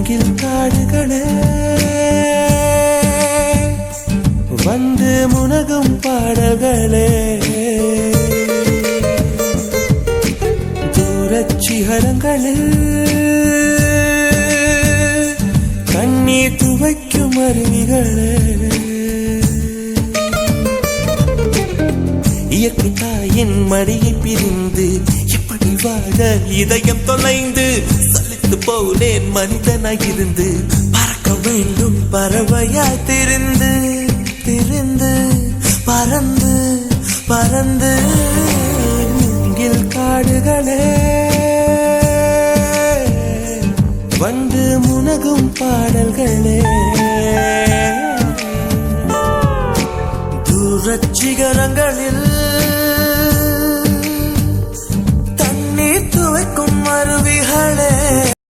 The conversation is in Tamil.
மூங்கில் காடுகளே வந்து முனகும் பாடல்களே தூரச் சிகரங்களில் கண்ணீர் துவைக்கும் அருவிகளே இயற்கை தாயின் மடியை பிரிந்து இப்படி வாழ இதயம் தொலைந்து சலித்து போனேன் மனிதனாயிருந்து பறக்க வேண்டும் பறவையாய் திரிந்து திரிந்து பறந்து பறந்து மூங்கில் காடுகளே வந்து முனகும் பாடல்களே தூரச் சிகரங்களில் தண்ணீர் துவைக்கும் அருவிகளே